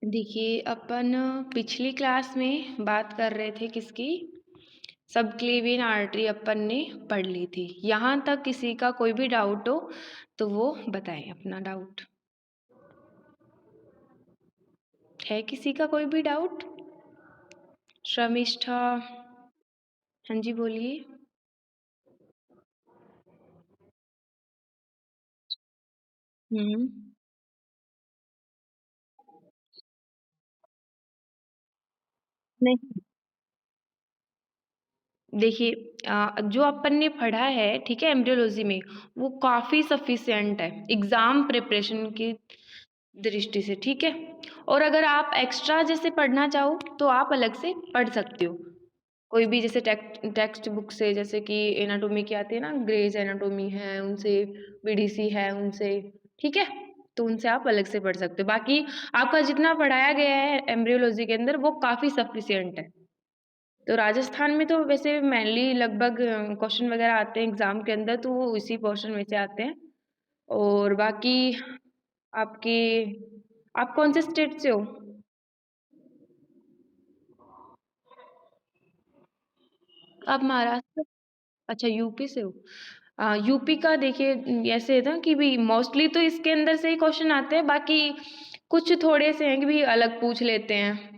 देखिए, अपन पिछली क्लास में बात कर रहे थे किसकी? सबक्लेवियन आर्टरी अपन ने पढ़ ली थी। यहाँ तक किसी का कोई भी डाउट हो तो वो बताएं अपना डाउट। है किसी का कोई भी डाउट? शर्मिष्ठा, हाँ जी बोलिए। हम्म। नहीं, देखिए, जो अपन ने पढ़ा है ठीक है एम्ब्रियोलॉजी में, वो काफ़ी सफिशिएंट है एग्ज़ाम प्रिपरेशन की दृष्टि से, ठीक है। और अगर आप एक्स्ट्रा जैसे पढ़ना चाहो तो आप अलग से पढ़ सकते हो। कोई भी जैसे टेक्स्ट बुक से, जैसे कि एनाटोमी की आती है ना, ग्रेज एनाटोमी है उनसे, बीडीसी है उनसे, ठीक है। तो उनसे आप अलग से पढ़ सकते हो। बाकी आपका जितना पढ़ाया गया है एम्ब्रियोलॉजी के अंदर वो काफ़ी सफिशिएंट है। तो राजस्थान में तो वैसे मेनली लगभग क्वेश्चन वगैरह आते हैं एग्जाम के अंदर, तो वो इसी पोर्शन में से आते हैं। और बाकी आपके, आप कौन से स्टेट से हो? आप महाराष्ट्र? अच्छा, यूपी से हो। यूपी का देखिए, ऐसे है ना कि भी मोस्टली तो इसके अंदर से ही क्वेश्चन आते हैं, बाकी कुछ थोड़े से हैं कि भी अलग पूछ लेते हैं।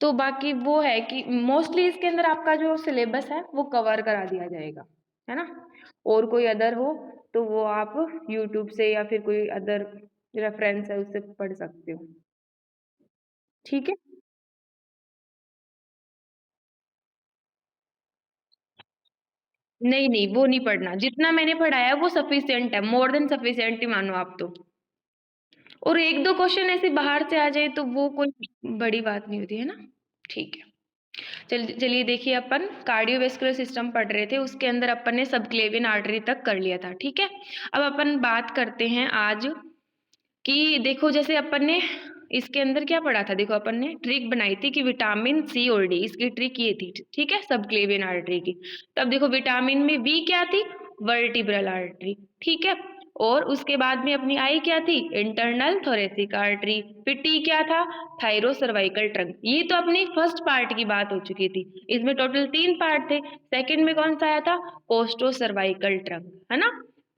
तो बाकी वो है कि मोस्टली इसके अंदर आपका जो सिलेबस है वो कवर करा दिया जाएगा, है ना। और कोई अदर हो तो वो आप यूट्यूब से या फिर कोई अदर रेफरेंस है उससे पढ़ सकते हो, ठीक है। नहीं नहीं, वो नहीं पढ़ना, जितना मैंने पढ़ाया है वो सफिशिएंट है, मोर देन सफिशिएंट ही मानो आप तो। और एक दो क्वेश्चन ऐसे बाहर से आ जाए तो वो कोई बड़ी बात नहीं होती है ना, ठीक है। चलिए देखिए, अपन कार्डियोवैस्कुलर सिस्टम पढ़ रहे थे, उसके अंदर अपन ने सबक्लेवियन आर्टरी तक कर लिया था, ठीक है। अब अपन बात करते हैं आज कि देखो, जैसे अपन ने इसके अंदर क्या पढ़ा था, देखो अपन ने ट्रिक बनाई थी कि विटामिन सी और डी, इसकी ट्रिक ये थी, ठीक है, सबक्लेवियन आर्टरी की। तब देखो विटामिन में वी क्या थी? वर्टिब्रल आर्टरी, ठीक है। और उसके बाद में अपनी आई क्या थी? Internal thoracic artery. फिर टी क्या था? Thyro cervical trunk. ये तो अपनी फर्स्ट पार्ट की बात हो चुकी थी। इसमें टोटल 3 पार्ट थे। सेकंड में कौन सा आया था? कोस्टो सर्वाइकल ट्रंक, है ना।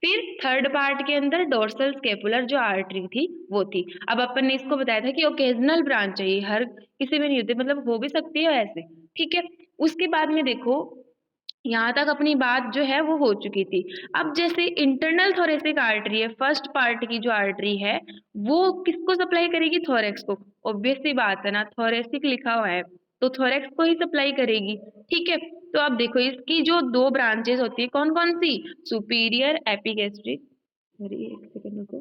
फिर थर्ड पार्ट के अंदर डोर्सल स्केपुलर जो आर्टरी थी वो थी। अब अपन ने इसको बताया था कि ओकेजनल ब्रांच है, ये हर किसी में नहीं होती, मतलब हो भी सकती है ऐसे, ठीक है। उसके बाद में देखो, यहाँ तक अपनी बात जो है वो हो चुकी थी। अब जैसे इंटरनल थोरेसिक आर्टरी है, फर्स्ट पार्ट की जो आर्टरी है वो किसको सप्लाई करेगी? थोरेक्स को। ऑब्वियस सी बात है ना, थोरेसिक लिखा हुआ है तो थोरेक्स को ही सप्लाई करेगी, ठीक है। तो अब देखो, इसकी जो दो ब्रांचेस होती है कौन कौन सी? सुपीरियर एपिगेस्ट्रिक, अरे एक सेकंड रुको,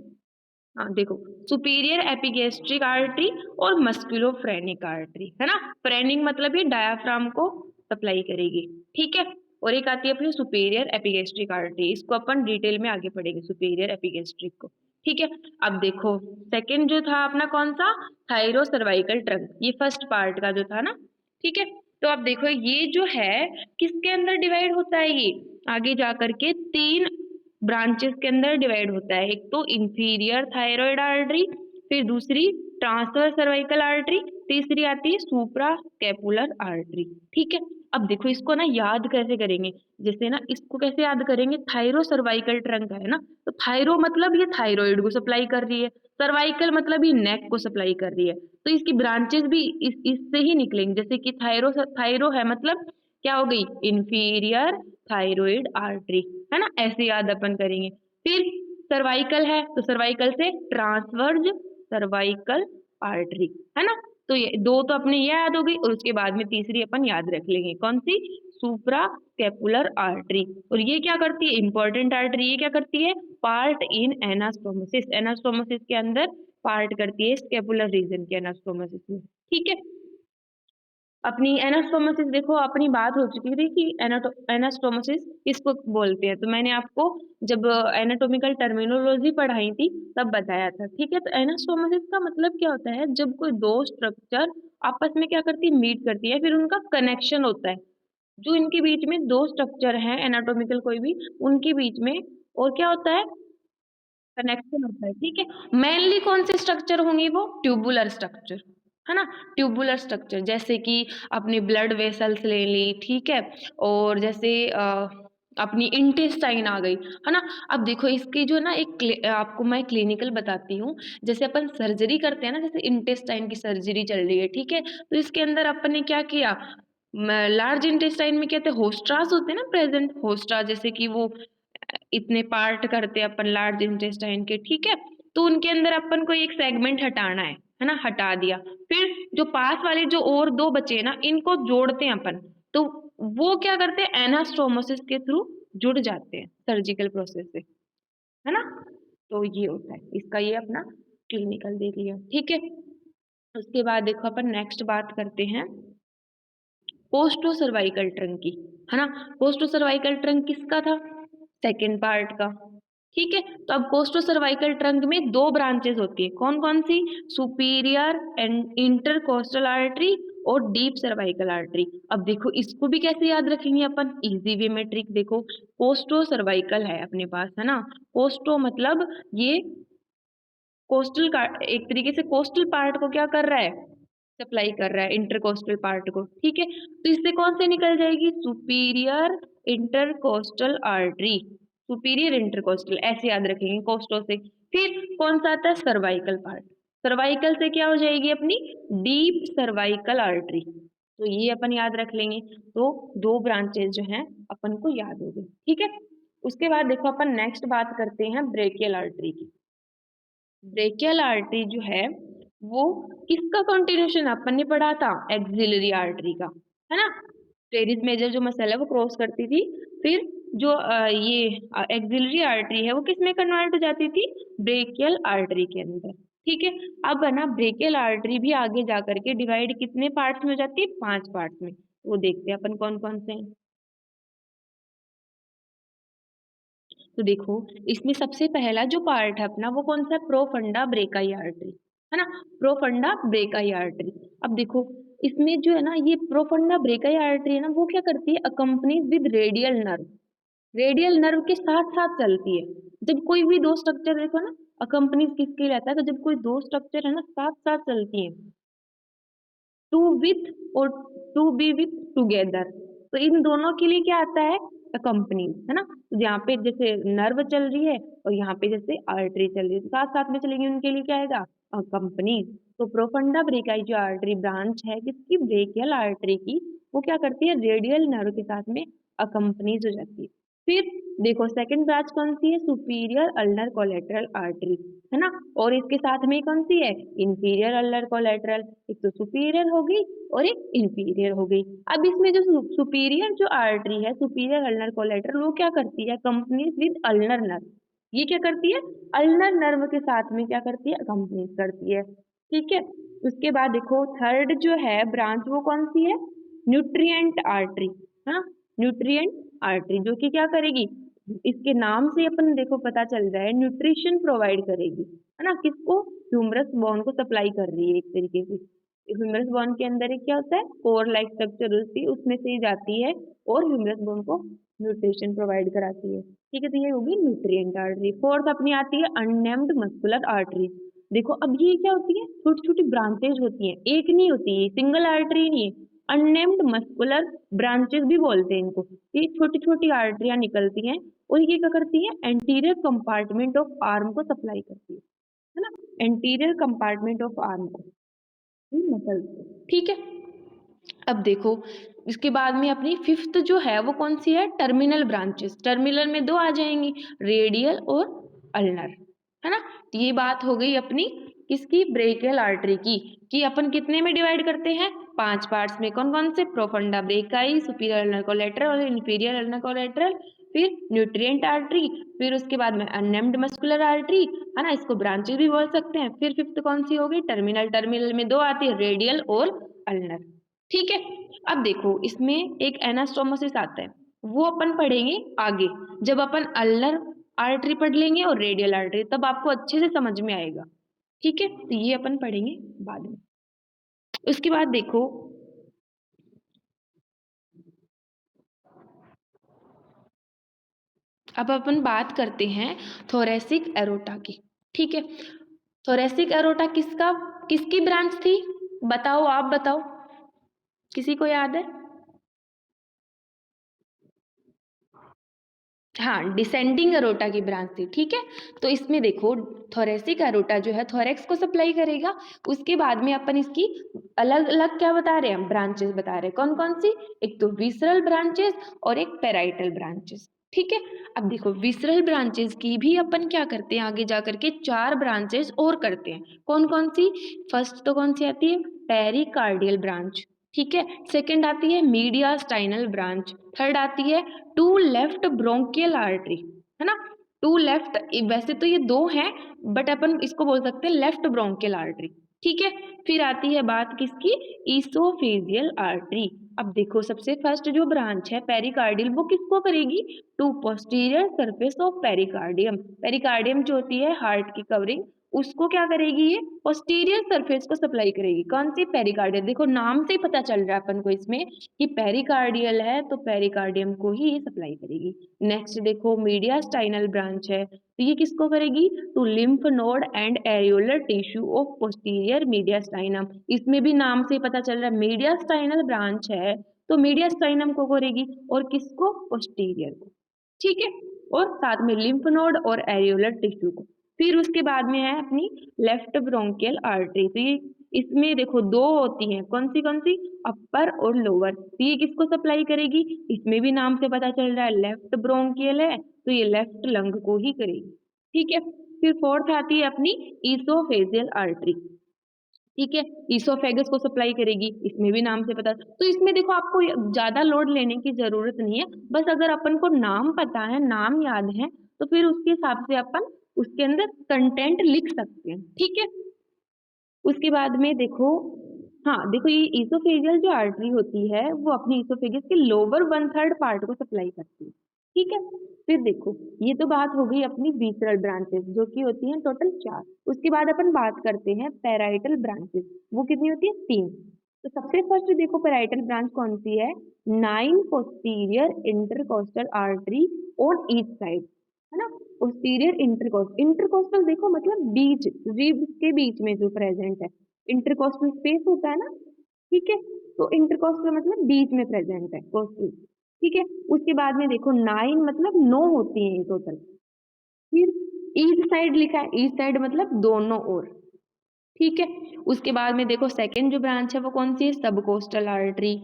हाँ देखो, सुपीरियर एपिगेस्ट्रिक आर्टरी और मस्कुलोफ्रेनिक आर्टरी, है ना। फ्रेनिक मतलब ये डायाफ्राम को सप्लाई करेगी, ठीक है। और एक आती है अपनी सुपीरियर एपिगेस्ट्रिक आर्टरी, इसको अपन डिटेल में आगे पढ़ेंगे, सुपीरियर एपिगेस्ट्रिक को, ठीक है। अब देखो, सेकंड जो था अपना कौन सा? थायरो सर्वाइकल ट्रंक, ये फर्स्ट पार्ट का जो था ना, ठीक है। तो अब देखो, ये जो है किसके अंदर डिवाइड होता है? ये आगे जा करके 3 ब्रांचेस के अंदर डिवाइड होता है। एक तो इंफीरियर थायराइड आर्टरी, फिर दूसरी ट्रांसवर्स सर्वाइकल आर्टरी, तीसरी आती है सुप्रा स्कैपुलर आर्टरी, ठीक है। अब देखो, इसको ना याद कैसे करेंगे? जैसे ना, इसको कैसे याद करेंगे? थायरो सर्वाइकल ट्रंक है ना, तो थायरो मतलब ये थायराइड को सप्लाई कर रही है, सर्वाइकल मतलब ये नेक को सप्लाई कर रही है। तो इसकी ब्रांचेस भी इससे ही निकलेंगे, जैसे कि थायरो, थायरो है मतलब क्या हो गई? इंफीरियर थायराइड आर्टरी, है ना, ऐसे याद अपन करेंगे। फिर सर्वाइकल है तो सर्वाइकल से ट्रांसवर्ज सर्वाइकल आर्टरी, है ना। तो ये दो तो अपने ये याद हो गई, और उसके बाद में तीसरी अपन याद रख लेंगे, कौन सी? सुप्रा स्कैपुलर आर्टरी। और ये क्या करती है? इंपॉर्टेंट आर्टरी, ये क्या करती है? पार्ट इन एनास्टोमोसिस, एनास्टोमोसिस के अंदर पार्ट करती है स्कैपुलर रीजन के एनास्टोमोसिस में, ठीक है। अपनी एनास्टोमोसिस, देखो अपनी बात हो चुकी थी कि एनास्टोमोसिस किसको बोलते हैं, तो मैंने आपको जब एनाटॉमिकल टर्मिनोलॉजी पढ़ाई थी तब बताया था, ठीक है। तो एनास्टोमोसिस का मतलब क्या होता है? जब कोई दो स्ट्रक्चर आपस में क्या करती है? मीट करती है, फिर उनका कनेक्शन होता है। जो इनके बीच में दो स्ट्रक्चर हैं एनाटॉमिकल कोई भी, उनके बीच में और क्या होता है? कनेक्शन होता है, ठीक है। मेनली कौन से स्ट्रक्चर होंगे, वो ट्यूबुलर स्ट्रक्चर, है ना। ट्यूबुलर स्ट्रक्चर जैसे कि अपनी ब्लड वेसल्स ले ली, ठीक है, और जैसे अपनी इंटेस्टाइन आ गई, है ना। अब देखो इसकी जो ना आपको मैं क्लिनिकल बताती हूँ। जैसे अपन सर्जरी करते हैं ना, जैसे इंटेस्टाइन की सर्जरी चल रही है, ठीक है, तो इसके अंदर अपन ने क्या किया, लार्ज इंटेस्टाइन में कहते हैं होस्ट्रास होते हैं ना प्रेजेंट, होस्ट्रा जैसे कि वो इतने पार्ट करते हैं अपन लार्ज इंटेस्टाइन के, ठीक है। तो उनके अंदर अपन को एक सेगमेंट हटाना है ना, हटा दिया। फिर जो पास वाले जो और दो बचे ना, इनको जोड़ते हैं अपन। तो वो क्या करते हैं, एनास्टोमोसिस के थ्रू जुड़ जाते हैं सर्जिकल प्रोसेस से, है ना। तो ये होता है इसका, ये अपना क्लिनिकल देख लिया, ठीक है। उसके बाद देखो अपन नेक्स्ट बात करते हैं पोस्टो सर्वाइकल ट्रंक की, है ना। पोस्टो सर्वाइकल ट्रंक किसका था, सेकेंड पार्ट का, ठीक है। तो अब पोस्टो सर्वाइकल ट्रंक में दो ब्रांचेस होती है, कौन कौन सी, सुपीरियर एंड इंटरकोस्टल आर्टरी और डीप सर्वाइकल आर्टरी। अब देखो इसको भी कैसे याद रखेंगे अपन, इजी वे में ट्रिक देखो। पोस्टो सर्वाइकल है अपने पास, है ना। पोस्टो मतलब ये कोस्टल का एक तरीके से कोस्टल पार्ट को क्या कर रहा है, सप्लाई कर रहा है इंटरकोस्टल पार्ट को, ठीक है। तो इससे कौन से निकल जाएगी, superior intercostal artery, superior intercostal ऐसे याद रखेंगे कोस्टो से। फिर कौन सा आता है, सर्वाइकल पार्ट, सर्वाइकल से क्या हो जाएगी अपनी डीप सर्वाइकल आर्टरी। तो ये अपन याद रख लेंगे। तो दो ब्रांचेस जो हैं अपन को याद हो गई, ठीक है। उसके बाद देखो अपन नेक्स्ट बात करते हैं ब्रेकियल आर्टरी की। ब्रेकियल आर्टरी जो है वो किसका कंटिन्यूशन अपन ने पढ़ा था, एक्सिलरी आर्टरी का, है ना। टेरिस मेजर जो मसल है वो क्रॉस करती थी, फिर जो ये एक्सिलरी आर्टरी है वो किस में कन्वर्ट हो जाती थी, ब्रेकियल आर्टरी के अंदर, ठीक है। अब है ना ब्रेकियल आर्टरी भी आगे जा करके डिवाइड कितने पार्ट्स में हो जाती है, 5 पार्ट्स में। वो देखते हैं अपन कौन कौन से हैं। तो देखो इसमें सबसे पहला जो पार्ट है अपना वो कौन सा है, प्रोफंडा ब्रेकाई आर्टरी, है ना। Profunda brachii artery. अब देखो इसमें जो है ना ये प्रोफंडा ब्रेकाई आर्टरी है ना, वो क्या करती है, accompanies with radial nerve, radial nerve के साथ साथ चलती है। जब कोई भी दो स्ट्रक्चर देखो ना, अकम्पनीज किसके लिए रहता है, तो जब कोई दो स्ट्रक्चर है ना साथ साथ चलती है, टू विथ और टू बी विथ टुगेदर, तो इन दोनों के लिए क्या आता है, कंपनीज, है ना। तो यहाँ पे जैसे नर्व चल रही है और यहाँ पे जैसे आर्टरी चल रही है, तो साथ साथ में चलेगी, उनके लिए क्या आएगा, कंपनीज। तो प्रोफंडा ब्रेकाई जो आर्टरी ब्रांच है किसकी, ब्रेकियल आर्टरी की, वो क्या करती है, रेडियल नर्व के साथ में अकम्पनीज हो जाती है। फिर देखो सेकंड ब्रांच कौन सी है, सुपीरियर अल्नर कोलेटरल आर्टरी, है ना। और इसके साथ में कौन सी है, इंफीरियर अल्नर कोलेटरल, एक तो सुपीरियर हो गई और एक इंफीरियर हो गई। अब इसमें जो सुपीरियर जो आर्टरी है, सुपीरियर अल्नर कोलेटरल, वो क्या करती है, कंपनीज विद अल्नर नर्व, ये क्या करती है, अल्नर नर्व के साथ में क्या करती है, कंपनीज करती है, ठीक है। उसके बाद देखो थर्ड जो है ब्रांच वो कौन सी है, न्यूट्रिएंट आर्टरी, हाँ, न्यूट्रिएंट आर्टरी, जो कि क्या करेगी, इसके नाम से अपन देखो पता चल रहा है न्यूट्रिशन प्रोवाइड करेगी, है ना, किसको, ह्यूमरस बोन को सप्लाई कर रही है एक तरीके से। ह्यूमरस बोन के अंदर एक क्या होता है, कोर लाइक स्ट्रक्चर होती है, उसमें से ही जाती है और ह्यूमरस बोन को न्यूट्रिशन प्रोवाइड कराती है, ठीक है। तो ये होगी न्यूट्रिएंट आर्टरी। फोर्थ अपनी आती है अननेम्ड मस्कुलर आर्टरी। देखो अब ये क्या होती है, छोटी छोटी ब्रांचेज होती हैं, एक नहीं होती है, सिंगल आर्टरी नहीं है, अननेम्ड मस्कुलर ब्रांचेस भी बोलते हैं इनको। ये छोटी छोटी आर्टरियां निकलती हैं और ये क्या करती है, एंटीरियर कंपार्टमेंट ऑफ आर्म को सप्लाई करती है ना, एंटीरियर कंपार्टमेंट ऑफ आर्म को, मसल, ठीक है। अब देखो इसके बाद में अपनी फिफ्थ जो है वो कौन सी है, टर्मिनल ब्रांचेस। टर्मिनल में दो आ जाएंगी, रेडियल और अल्नर, है ना। तो ये बात हो गई अपनी किसकी, ब्रेकियल आर्टरी की, कि अपन कितने में डिवाइड करते हैं, 5 पार्ट्स में, कौन कौन से, profunda brachii, superior ulnar collateral और इंफीरियर अल्नर कोलेटरल, फिर न्यूट्रिएंट आर्टरी, फिर उसके बाद में अननेम्ड मस्कुलर आर्टरी, है ना, इसको ब्रांचेस भी बोल सकते हैं। फिर फिफ्थ कौन सी होगी, टर्मिनल। टर्मिनल में दो आती है, रेडियल और अल्नर, ठीक है। अब देखो इसमें एक एनास्टोमोसिस आता है, वो अपन पढ़ेंगे आगे, जब अपन अल्नर आर्टरी पढ़ लेंगे और रेडियल आर्टरी, तब आपको अच्छे से समझ में आएगा, ठीक है। तो ये अपन पढ़ेंगे बाद में। उसके बाद देखो अब अपन बात करते हैं थोरेसिक एरोटा की। ठीक है, थोरेसिक एरोटा किसकी ब्रांच थी? बताओ, आप बताओ, किसी को याद है? हाँ, डिसेंडिंग एरोटा की ब्रांच थी। ठीक है, तो इसमें देखो थोरेसिक एरोटा जो है थोरेक्स को सप्लाई करेगा। उसके बाद में अपन इसकी अलग अलग क्या बता रहे हैं, ब्रांचेस बता रहे हैं। कौन कौन सी? एक तो विसरल ब्रांचेस और एक पेराइटल ब्रांचेस। ठीक है, अब देखो विसरल ब्रांचेस की भी अपन क्या करते हैं, आगे जा करके 4 ब्रांचेस और करते हैं। कौन कौन सी? फर्स्ट तो कौन सी आती है? Pericardial branch. ठीक है, सेकंड आती है मीडियास्टाइनल ब्रांच। थर्ड आती है टू लेफ्ट ब्रोंकियल आर्टरी, है ना। टू लेफ्ट, वैसे तो ये दो हैं बट अपन इसको बोल सकते हैं लेफ्ट ब्रोंकियल आर्टरी। ठीक है, फिर आती है बात किसकी? Oesophageal artery. अब देखो सबसे फर्स्ट जो ब्रांच है पेरिकार्डियल, वो किसको करेगी? To posterior surface of pericardium. Pericardium जो होती है हार्ट की कवरिंग, उसको क्या करेगी? ये पोस्टीरियर सरफेस को सप्लाई करेगी। कौन सी? पेरिकार्डियल। देखो नाम से ही पता चल रहा है अपन को इसमें कि पेरिकार्डियल है, तो पेरिकार्डियम को ही ये सप्लाई करेगी। नेक्स्ट देखो मीडियास्टाइनल ब्रांच है, तो ये किसको करेगी? To lymph node and areolar tissue of posterior mediastinum. इसमें भी नाम से ही पता चल रहा है मीडियास्टाइनल ब्रांच है, तो मीडियास्टाइनम को करेगी और किसको? पोस्टीरियर को। ठीक है, और साथ में लिम्फ नोड और एरियोलर टिश्यू को। फिर उसके बाद में है अपनी लेफ्ट ब्रोंकियल आर्टरी। तो ये इसमें देखो दो होती हैं, कौन सी? अपर और लोअर। तो ये किसको सप्लाई करेगी? इसमें भी नाम से पता चल रहा है लेफ्ट ब्रोंकियल है, तो ये लेफ्ट लंग को ही करेगी। ठीक है, फिर फोर्थ आती है अपनी ईसोफेजियल आर्टरी। ठीक है, ईसोफेगस को सप्लाई करेगी, इसमें भी नाम से पता। तो इसमें देखो आपको ज्यादा लोड लेने की जरूरत नहीं है, बस अगर अपन को नाम पता है, नाम याद है, तो फिर उसके हिसाब से अपन उसके अंदर कंटेंट लिख सकते हैं। ठीक है, उसके बाद में देखो, हाँ देखो ये ईसोफेजियल जो आर्टरी होती है वो अपनी ईसोफेगस के लोअर 1/3 पार्ट को सप्लाई करती है। ठीक है, फिर देखो ये तो बात हो गई अपनी विसरल ब्रांचेस जो कि होती हैं टोटल 4। उसके बाद अपन बात करते हैं पेराइटल ब्रांचेस, वो कितनी होती है? 3। तो सबसे फर्स्ट देखो पेराइटल ब्रांच कौन सी है? 9 posterior intercostal artery on each side, है ना। पोस्टीरियर इंटरकोस्टल देखो मतलब बीच, रिब्स के बीच में जो प्रेजेंट है, इंटरकोस्टल स्पेस होता है ना। ठीक है, तो इंटरकोस्टल मतलब बीच में प्रेजेंट है कोस्टल। ठीक है, उसके बाद में देखो 9 मतलब 9 होती है टोटल। फिर ईच साइड लिखा है, ईच साइड मतलब दोनों ओर। ठीक है, उसके बाद में देखो सेकंड जो ब्रांच है वो कौन सी है? सब कोस्टल आर्टरी,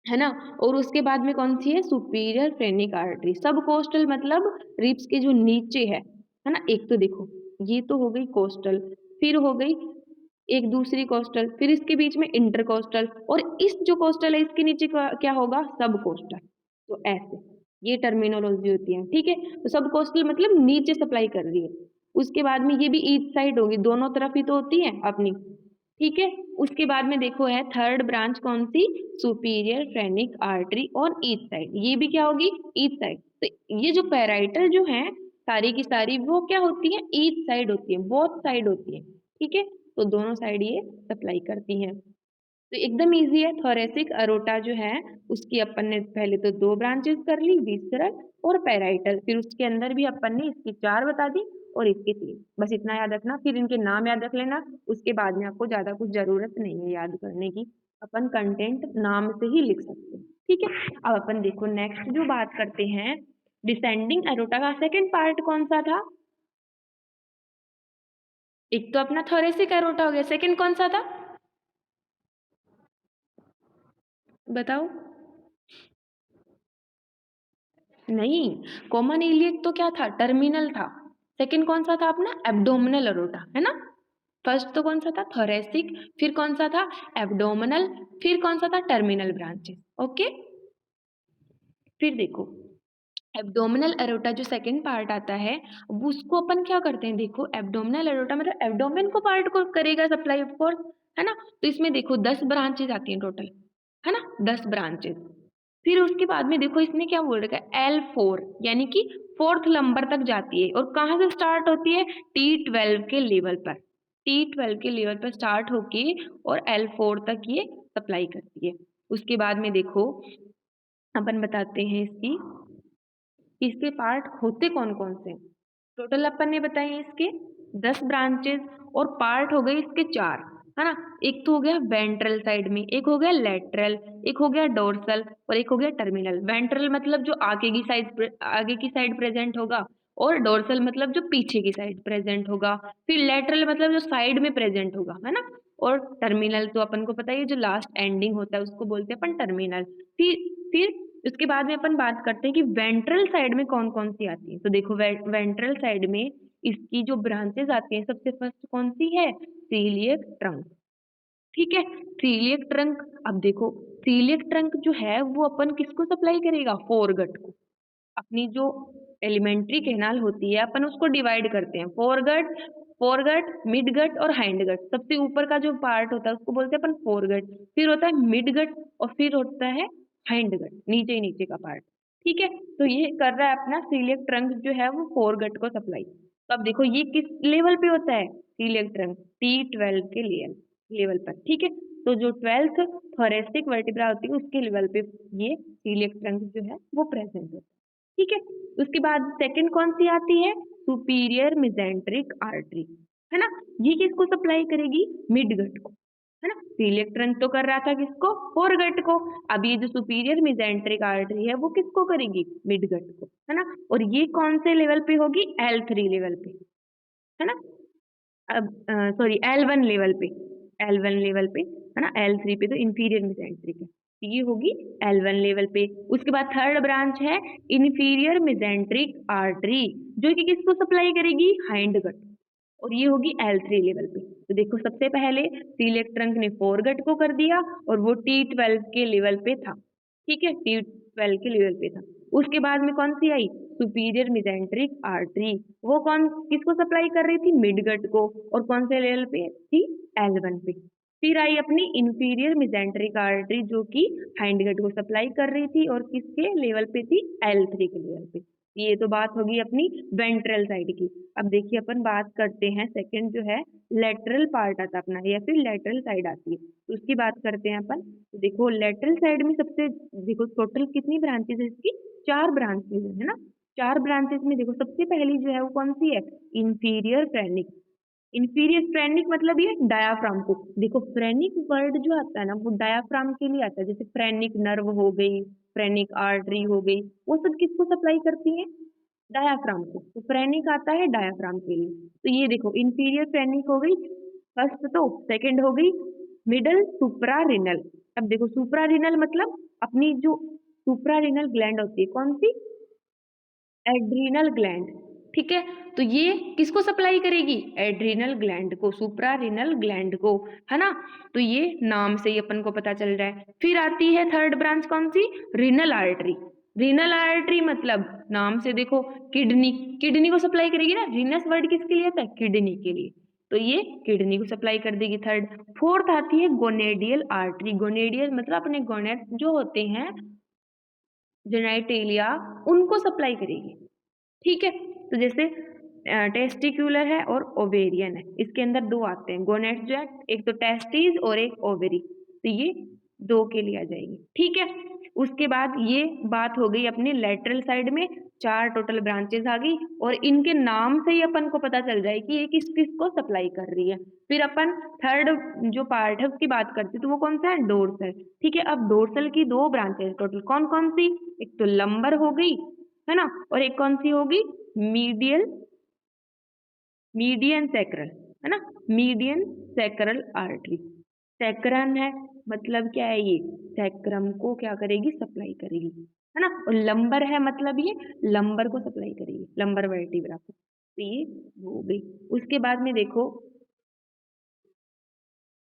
है ना। और उसके बाद में कौन सी है? Superior phrenic artery. सब कोस्टल मतलब रिब्स के जो नीचे है ना। एक तो देखो ये तो हो गई कोस्टल, फिर हो गई एक दूसरी कोस्टल, फिर इसके बीच में इंटरकोस्टल, और इस जो कोस्टल है इसके नीचे क्या होगा? सब कोस्टल। तो ऐसे ये टर्मिनोलॉजी होती है। ठीक है, तो सब कोस्टल मतलब नीचे सप्लाई कर रही है। उसके बाद में ये भी ईच साइड होगी, दोनों तरफ ही तो होती है अपनी। ठीक है, उसके बाद में देखो है थर्ड ब्रांच कौन सी? Superior phrenic artery on each side. ये भी क्या होगी? Each side. तो ये जो पैराइटल जो है सारी की सारी वो क्या होती है? ईच साइड होती है, बोथ साइड होती है। ठीक है, तो दोनों साइड ये सप्लाई करती हैं। तो एकदम इजी है। थोरेसिक अरोटा जो है उसकी अपन ने पहले तो 2 ब्रांचेस कर ली, विसरल और पैराइटल। फिर उसके अंदर भी अपन ने इसकी 4 बता दी और इसकी 3। बस इतना याद रखना, फिर इनके नाम याद रख लेना। उसके बाद में आपको ज्यादा कुछ जरूरत नहीं है याद करने की, अपन कंटेंट नाम से ही लिख सकते हैं। ठीक है, अब अपन देखो नेक्स्ट जो बात करते हैं, डिसेंडिंग एरोटा का सेकंड पार्ट कौन सा था? एक तो अपना थोरेसिक एरोटा हो गया, सेकंड कौन सा था? बताओ। नहीं, कॉमन इलियक तो क्या था? टर्मिनल था। सेकंड कौन सा था अपना? एब्डोमिनल अरोटा, है ना। फर्स्ट तो कौन सा था? थोरेसिक, फिर कौन सा था? एब्डोमिनल, फिर कौन सा था? Terminal branches. ओके, फिर देखो एब्डोमिनल एरोटा जो सेकंड पार्ट आता है वो उसको अपन क्या करते हैं? देखो एब्डोमिनल एरोटा मतलब एब्डोमेन को पार्ट को करेगा सप्लाई ऑफ कोर्स, है ना। तो इसमें देखो 10 ब्रांचेस आती हैं टोटल, है ना, 10 ब्रांचेस। फिर उसके बाद में देखो इसने क्या बोल रखा है? L4 यानी कि फोर्थ नंबर तक जाती है। और कहाँ से स्टार्ट होती है? T12 के लेवल पर, T12 के लेवल पर स्टार्ट होके और L4 तक ये सप्लाई करती है। उसके बाद में देखो अपन बताते हैं इसकी इसके पार्ट होते कौन कौन से हैं। टोटल अपन ने बताए इसके 10 ब्रांचेस और पार्ट हो गए इसके 4, है ना। एक तो हो गया वेंट्रल साइड में, एक हो गया लेटरल, एक हो गया डोर्सल और एक हो गया टर्मिनल। वेंट्रल मतलब जो आगे की साइड प्रेजेंट होगा, और डोर्सल मतलब जो पीछे की साइड प्रेजेंट होगा, फिर लेटरल मतलब जो साइड में प्रेजेंट होगा, है ना। और टर्मिनल तो अपन को पता ही है, जो लास्ट एंडिंग होता है उसको बोलते हैं अपन टर्मिनल। फिर उसके बाद में अपन बात करते हैं कि वेंट्रल साइड में कौन कौन सी आती है। तो देखो वेंट्रल साइड में इसकी जो ब्रांचेस आती हैं, सबसे फर्स्ट कौन सी है, सीलिएक ट्रंक। ठीक है, सीलिएक ट्रंक। अब देखो सीलिएक ट्रंक जो है वो अपन किसको सप्लाई करेगा, फोरगट को। अपनी जो एलिमेंट्री कैनाल होती है अपन उसको डिवाइड करते हैं, फोरगट, मिड गट और हाइंड गट। सबसे ऊपर का जो पार्ट होता है उसको बोलते हैं अपन फोरगट, फिर होता है मिड गट और फिर होता है हाइंड गट, नीचे ही नीचे का पार्ट। ठीक है, तो ये कर रहा है अपना सीलिएक ट्रंक जो है वो फोरगट को सप्लाई। तो अब देखो ये किस लेवल पे होता है, सीलिएक ट्रंक T12 के लेवल पर। ठीक है, तो जो 12th थोरेसिक वर्टिब्रा होती है उसके लेवल पे ये सीलिएक ट्रंक जो है वो प्रेजेंट होता है। ठीक है, उसके बाद सेकंड कौन सी आती है, सुपीरियर मिजेंट्रिक आर्टरी, है ना। ये किसको सप्लाई करेगी, मिडगट को, है ना। सीलिएक ट्रंक तो कर रहा था किसको, फोरगट को। अब ये जो सुपीरियर मिजेंट्रिक आर्टरी है वो किसको करेगी, मिडगट को, है ना। और ये कौन से लेवल पे होगी, L3 लेवल पे, है ना। अब सॉरी L1 लेवल पे, L1 लेवल पे, है ना। L3 पे तो इंफीरियर मेसेंट्रिक है, तो ये होगी L1 लेवल पे। उसके बाद थर्ड ब्रांच है इंफीरियर मेसेंट्रिक आर्टरी, जो कि किसको सप्लाई करेगी, हाइंड गट, और ये होगी L3 लेवल पे। तो देखो सबसे पहले सीलिएक ट्रंक ने फोरगट को कर दिया और वो T12 के लेवल पे था। ठीक है, T12 के लेवल पे था। उसके बाद में कौन सी आई, सुपीरियर मेसेंट्रिक आर्टरी, वो कौन किसको सप्लाई कर रही थी, मिडगट को, और कौन से लेवल पे थी, L1 पे। फिर आई अपनी इंफीरियर मेसेंट्रिक आर्टरी जो कि हाइंडगट को सप्लाई कर रही थी और किसके लेवल पे थी, L3 के लेवल पे। ये तो बात होगी अपनी वेंट्रल साइड की। अब देखिए अपन बात करते हैं सेकंड जो है लेटरल पार्ट आता अपना, या फिर लेटरल साइड आती है, तो उसकी बात करते हैं अपन। तो देखो लेटरल साइड में सबसे, देखो टोटल कितनी ब्रांचेस है इसकी, 4 ब्रांचेस है ना। 4 ब्रांचेस में देखो सबसे पहली जो है वो कौन सी है, इंफीरियर फ्रेनिक। इंफीरियर फ्रेनिक मतलब ये डायाफ्राम को, देखो फ्रेनिक वर्ड जो आता है ना वो डायाफ्राम के लिए आता है। जैसे फ्रेनिक नर्व हो गई, फ्रेनिक आर्टरी हो गई, वो सब किसको सप्लाई करती है, डायाफ्राम को। तो फ्रेनिक आता है डायाफ्राम के लिए। तो ये देखो इंफीरियर फ्रेनिक हो गई फर्स्ट, तो सेकंड हो गई मिडल सुप्रारिनल। अब देखो सुप्रारिनल मतलब अपनी जो सुप्रारिनल ग्लैंड होती है कौन सी, एड्रीनल ग्लैंड। ठीक है, तो ये किसको सप्लाई करेगी, एड्रीनल ग्लैंड को, सुप्रारिनल ग्लैंड को, है ना। तो ये नाम से ही अपन को पता चल रहा है। फिर आती है थर्ड ब्रांच कौन सी, रीनल आर्टरी। रीनल आर्टरी मतलब नाम से देखो किडनी, किडनी को सप्लाई करेगी ना, रीनस वर्ड किसके लिए आता है, किडनी के लिए, तो ये किडनी को सप्लाई कर देगी थर्ड। फोर्थ आती है गोनेडियल आर्टरी। गोनेडियल मतलब अपने गोनेड जो होते हैं जेनाइटेलिया, उनको सप्लाई करेगी। ठीक है, तो जैसे टेस्टिक्यूलर है और ओवेरियन है, इसके अंदर दो आते हैं गोनेड्स जो है, एक तो टेस्टिस और एक ओवेरी, तो ये दो के लिए आ जाएगी। ठीक है, उसके बाद ये बात हो गई अपनी लेटरल साइड में, 4 टोटल ब्रांचेस आ गई, और इनके नाम से ही अपन को पता चल जाए कि ये किस किस को सप्लाई कर रही है। फिर अपन थर्ड जो पार्ट है उसकी बात करते हैं, तो वो कौन सा है, डोर्सल। ठीक है, अब डोर्सल की 2 ब्रांचेस टोटल कौन कौन सी, एक तो लंबर हो गई, है ना, और एक कौन सी होगी, मीडियल, मीडियन सैक्रल, है ना, मीडियन सैक्रल आर्टरी। सैक्रन है मतलब क्या है, ये सैक्रम को क्या करेगी, सप्लाई करेगी, है ना। और लंबर है मतलब ये लंबर को सप्लाई करेगी, लंबर वर्टिब्रा को। तो ये हो गई। उसके बाद में देखो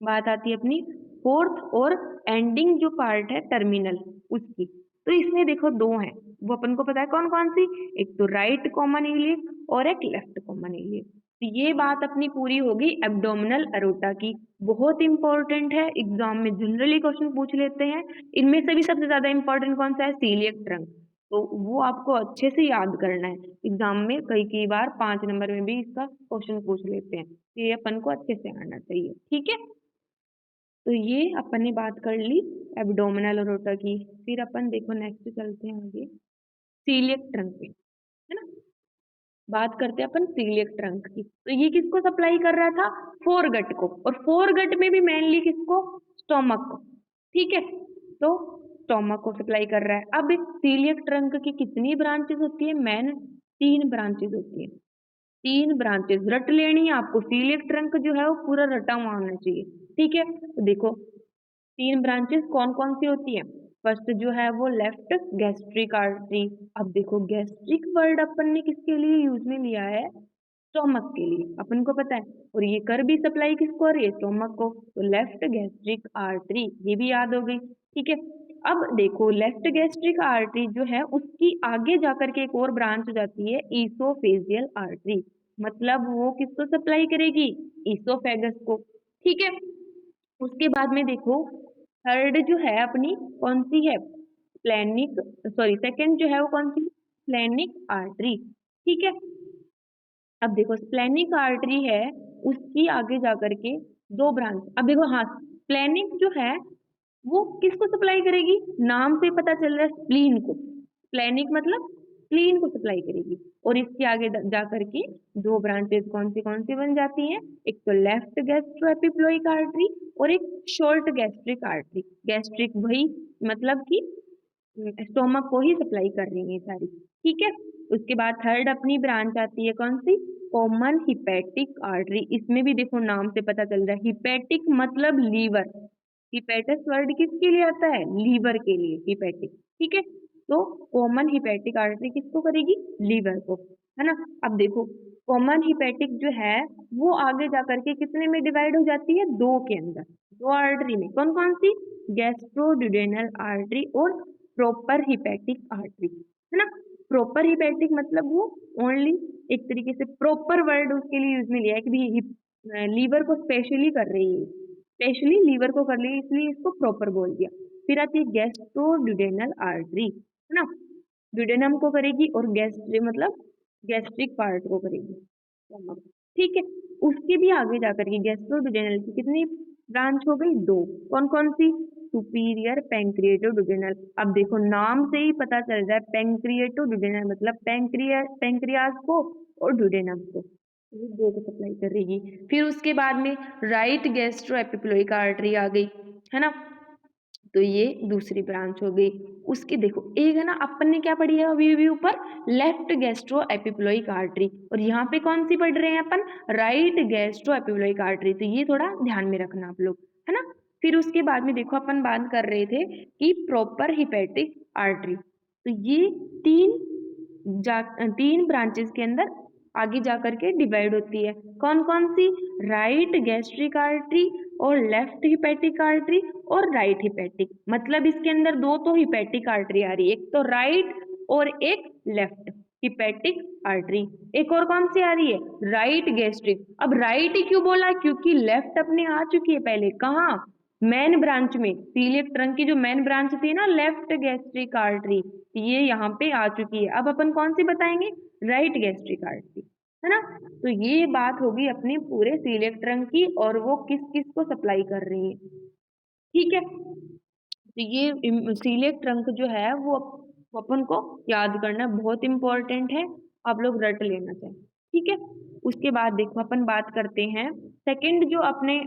बात आती है अपनी फोर्थ और एंडिंग जो पार्ट है टर्मिनल उसकी। तो इसमें देखो 2 हैं, वो अपन को पता है कौन कौन सी, एक तो राइट कॉमन इलियक और एक लेफ्ट कॉमन इलियक। तो ये बात अपनी पूरी होगी एब्डोमिनल अरोटा की। बहुत इंपॉर्टेंट है, एग्जाम में जनरली क्वेश्चन पूछ लेते हैं। इनमें से भी सबसे ज्यादा इंपॉर्टेंट कौन सा है, सीलियक ट्रंक। तो वो आपको अच्छे से याद करना है, एग्जाम में कई कई बार 5 नंबर में भी इसका क्वेश्चन पूछ लेते हैं, तो ये अपन को अच्छे से आना चाहिए। ठीक है, तो ये अपन ने बात कर ली एब्डोमिनल और रोटा की। फिर अपन देखो नेक्स्ट चलते हैं आगे, सीलियक ट्रंक पे। बात करते हैं अपन सीलिएक ट्रंक की। तो ये किसको सप्लाई कर रहा था? फोरगट को, और फोरगट में भी मेनली किसको? स्टोमक को। ठीक है, तो स्टोमक को सप्लाई कर रहा है। अब इस सीलिएक ट्रंक की कितनी ब्रांचेस होती है? मेन 3 ब्रांचेस होती है। 3 ब्रांचेस रट लेनी है आपको। सीलिएक ट्रंक जो है वो पूरा रटा हुआ होना चाहिए। ठीक है, तो देखो 3 ब्रांचेस कौन कौन सी होती है? फर्स्ट जो है वो लेफ्ट गैस्ट्रिक आर्टरी। अब देखो गैस्ट्रिक वर्ड अपन ने किसके लिए यूज में लिया है? स्टोमक के लिए, अपन को पता है। और ये कर भी सप्लाई किसको आ रही है? स्टोमक को। तो लेफ्ट गैस्ट्रिक आर्टरी, ये भी याद हो गई। ठीक है, अब देखो लेफ्ट गैस्ट्रिक आर्टरी जो है उसकी आगे जाकर के एक और ब्रांच हो जाती है ईसोफेजियल आर्टरी। मतलब वो किसको सप्लाई करेगी? ईसोफेगस को। ठीक है, उसके बाद में देखो थर्ड जो है अपनी कौन सी है? स्प्लेनिक, सॉरी सेकंड जो है वो कौन सी? Splenic artery. ठीक है, अब देखो स्प्लेनिक आर्टरी है, उसकी आगे जाकर के 2 ब्रांच। अब देखो हाँ, स्प्लेनिक जो है वो किसको सप्लाई करेगी? नाम से पता चल रहा है, स्प्लीन को। स्प्लेनिक मतलब स्प्लीन को सप्लाई करेगी। और इसके आगे जा करके 2 ब्रांचेस कौन सी बन जाती हैं? एक तो लेफ्ट गैस्ट्रोएपिप्लोइक आर्टरी और एक शॉर्ट गैस्ट्रिक आर्टरी। गैस्ट्रिक वही, मतलब कि स्टोमक को ही सप्लाई कर रही है सारी। ठीक है, उसके बाद थर्ड अपनी ब्रांच आती है कौन सी? Common hepatic artery. इसमें भी देखो नाम से पता चल रहा है, हिपैटिक मतलब लीवर। हिपैटस वर्ड किसके लिए आता है? लीवर के लिए, हिपैटिक। ठीक है, तो कॉमन हिपैटिक आर्टरी किसको करेगी? लीवर को, है ना। अब देखो कॉमन हिपैटिक जो है वो आगे जाकर के कितने में डिवाइड हो जाती है? 2 के अंदर, 2 आर्टरी में। कौन कौन सी? गैस्ट्रोड्यूडेनल आर्टरी और प्रॉपर हिपैटिक आर्टरी, है ना। प्रॉपर हिपैटिक मतलब वो ओनली एक तरीके से प्रॉपर वर्ड उसके लिए यूज में लिया है कि लीवर को स्पेशली कर रही है, स्पेशली लीवर को कर रही है, इसलिए इसको प्रॉपर बोल दिया। फिर आती है गैस्ट्रोड्यूडेनल आर्टरी, है ना। ड्यूडेनम को करेगी और गैस्ट्रिक मतलब गैस्ट्रिक पार्ट को करेगी, stomach। ठीक है, उसके भी आगे जाकर के गैस्ट्रोड्यूडेनल की कितनी ब्रांच हो गई? 2। कौन कौन सी? सुपीरियर पैंक्रिएटोडुडेनल। अब देखो नाम से ही पता चल रहा है, पैंक्रिएटोडुडेनल मतलब पैंक्रियाज को और डुडेनम को, ये 2 को सप्लाई करेगी। फिर उसके बाद में राइट गैस्ट्रो एपिप्लोइक आर्टरी आ गई, है ना। तो ये दूसरी ब्रांच हो गई। उसकी देखो एक है ना, अपन ने क्या पढ़ी है अभी अभी ऊपर? Left gastroepiploic artery. और यहाँ पे कौन सी पढ़ रहे हैं अपन? Right gastroepiploic artery. तो ये थोड़ा ध्यान में रखना आप लोग, है ना। फिर उसके बाद में देखो अपन बात कर रहे थे कि प्रॉपर हिपैटिक आर्टरी। तो ये 3 ब्रांचेस के अंदर आगे जाकर के डिवाइड होती है। कौन कौन सी? राइट गैस्ट्रिक आर्टरी और लेफ्ट हिपैटिक आर्टरी और राइट हिपैटिक। मतलब इसके अंदर 2 तो हिपैटिक आर्टरी आ रही है, एक तो राइट और एक लेफ्ट हिपैटिक आर्टरी। एक और कौन सी आ रही है? Right gastric. अब राइट ही क्यों बोला? क्योंकि लेफ्ट अपने आ चुकी है पहले, कहाँ? मेन ब्रांच में। सीलिएक ट्रंक की जो मेन ब्रांच थी ना, लेफ्ट गैस्ट्रिक आर्टरी, ये यहाँ पे आ चुकी है। अब अपन कौन सी बताएंगे? राइट गैस्ट्रिक आर्टरी, है ना। तो ये बात होगी अपनी पूरे सीलिएक ट्रंक की, और वो किस किस को सप्लाई कर रही है। ठीक है, तो ये सीलिएक ट्रंक जो है वो अपन को याद करना बहुत इंपॉर्टेंट है, आप लोग रट लेना चाहिए। ठीक है, उसके बाद देखो अपन बात करते हैं सेकंड जो अपने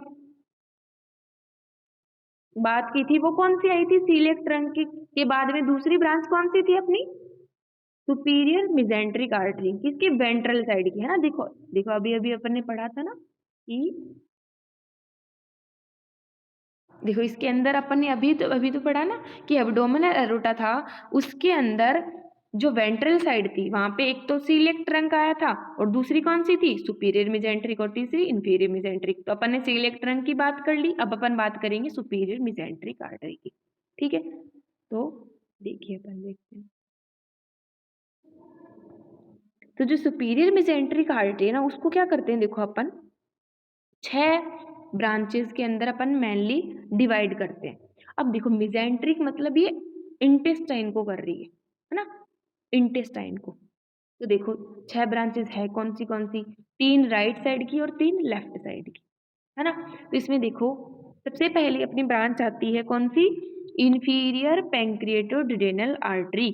बात की थी वो कौन सी आई थी? सीलिएक ट्रंक के बाद में दूसरी ब्रांच कौन सी थी अपनी? सुपीरियर मिजेंट्रिक आर्टरी, किसकी? वेंट्रल साइड की, है ना। देखो देखो अभी अभी अपन ने पढ़ा था ना कि देखो इसके अंदर अपन ने अभी तो पढ़ा ना कि एब्डोमिनल एरोटा था, उसके अंदर जो वेंट्रल साइड थी वहां पे एक तो सीलिएक ट्रंक आया था और दूसरी कौन सी थी? सुपीरियर मिजेंट्रिक और तीसरी इंफीरियर मिजेंट्रिक। तो अपन ने सीलिएक ट्रंक की बात कर ली, अब अपन बात करेंगे सुपीरियर मिजेंट्रिक आर्टरी की। ठीक है, तो देखिए अपन देखते हैं। तो जो सुपीरियर मिजेंट्रिक आर्टरी है ना, उसको क्या करते हैं देखो अपन 6 ब्रांचेस के अंदर अपन मेनली डिवाइड करते हैं। अब देखो मिजेंट्रिक मतलब ये इंटेस्टाइन को कर रही है ना, इंटेस्टाइन को। तो देखो 6 ब्रांचेस है कौन सी? 3 राइट साइड की और 3 लेफ्ट साइड की, है ना। तो इसमें देखो सबसे पहले अपनी ब्रांच आती है कौन सी? Inferior पैंक्रिएटोड्यूडेनल artery.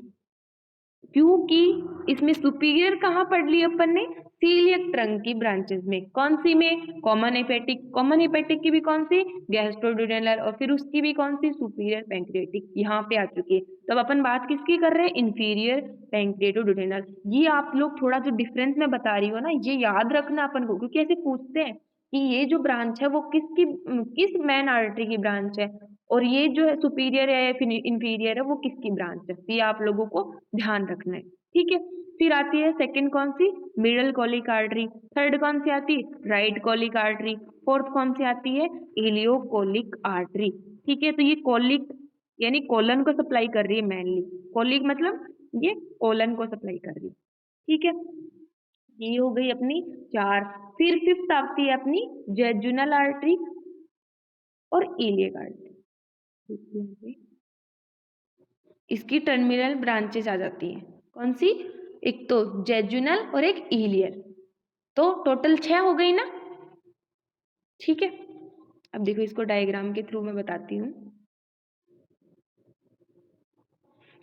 क्योंकि इसमें सुपीरियर कहाँ पढ़ ली अपन ने, सीलियक ट्रंक की ब्रांचेस में। कौन सी में, कॉमन हेपेटिक की भी कौन सी, गैस्ट्रोड्यूडेनल, और फिर उसकी भी कौन सी, सुपीरियर पैंक्रियाटिक, यहाँ पे आ चुकी है। तब अपन बात किसकी कर रहे हैं, इंफीरियर पैंक्रियाटोड्यूडेनल। ये आप लोग थोड़ा जो डिफरेंस मैं बता रही हूँ ना, ये याद रखना अपन को, क्योंकि ऐसे पूछते हैं कि ये जो ब्रांच है वो किस मेन आर्टरी की ब्रांच है, और ये जो है सुपीरियर है या फिर इंफीरियर है वो किसकी ब्रांच है। तो ये आप लोगों को ध्यान रखना है, ठीक है। फिर आती है सेकंड कौन सी, मिडल कोलिक आर्टरी। थर्ड कौन सी आती है, राइट कोलिक आर्टरी। फोर्थ कौन सी आती है, इलियोकोलिक आर्टरी, ठीक है। तो ये कोलिक यानी कोलन को सप्लाई कर रही है मेनली, कोलिक मतलब ये कोलन को सप्लाई कर रही है, ठीक है। ये हो गई अपनी चार। फिर फिफ्थ आती है अपनी जेजुनल आर्टरी और इलियक आर्टरी। इसकी टर्मिनल ब्रांचेस आ जाती हैं, कौन सी, एक तो जेजुनल और एक इलियल। तो टोटल 6 हो गई ना, ठीक है। अब देखो इसको डायग्राम के थ्रू मैं बताती हूँ।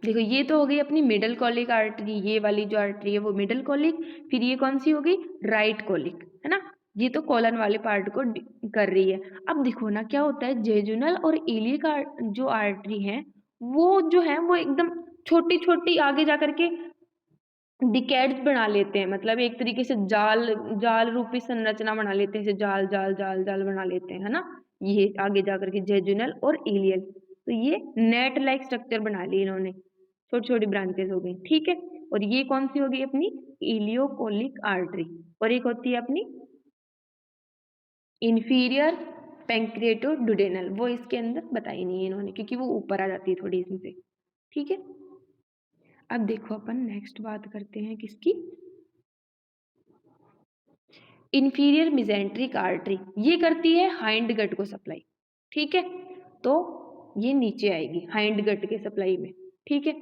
देखो ये तो हो गई अपनी मिडल कोलिक आर्टरी, ये वाली जो आर्टरी है वो मिडल कोलिक। फिर ये कौन सी हो गई, राइट कोलिक, है ना। ये तो कॉलन वाले पार्ट को कर रही है। अब देखो ना क्या होता है, जेजुनल और इलियक जो आर्टरी है वो जो है वो एकदम छोटी छोटी आगे जा करके डिकेड्स बना लेते हैं, मतलब एक तरीके से जाल जाल रूपी संरचना बना लेते हैं, जैसे जाल जाल जाल जाल बना लेते हैं, है ना। ये आगे जाकर के जेजुनल और इलियल, तो ये नेट लाइक स्ट्रक्चर बना ली इन्होंने, छोटी छोटी ब्रांचेस हो गई, ठीक है। और ये कौन सी होगी अपनी, इलियोकोलिक आर्टरी। और एक होती है अपनी इंफीरियर पैंक्रिएटोडुडेनल, वो इसके अंदर बताई नहीं है इन्होंने, क्योंकि वो ऊपर आ जाती है थोड़ी इसमें, ठीक है। अब देखो अपन नेक्स्ट बात करते हैं किसकी, इंफीरियर मिजेंट्रिक आर्टरी। ये करती है हाइंड गट को सप्लाई, ठीक है। तो ये नीचे आएगी हाइंड गट के सप्लाई में, ठीक है।